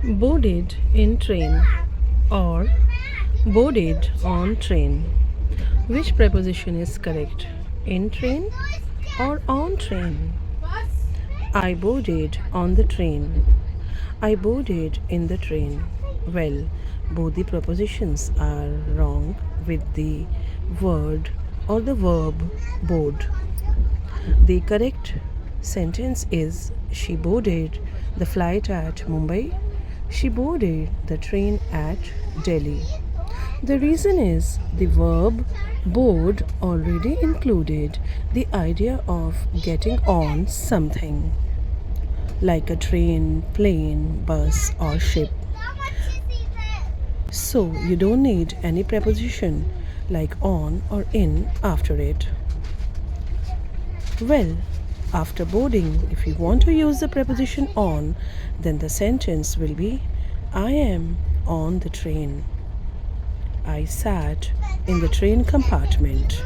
Boarded in train or boarded on train. Which preposition is correct? In train or on train? I boarded on the train. I boarded in the train. Well, both the prepositions are wrong with the word or the verb board. The correct sentence is she boarded the flight at Mumbai. She boarded the train at Delhi. The reason is the verb board already included the idea of getting on something like a train, plane, bus, or ship. So you don't need any preposition like on or in after it. Well, after boarding, if you want to use the preposition on, then the sentence will be I am on the train. I sat in the train compartment.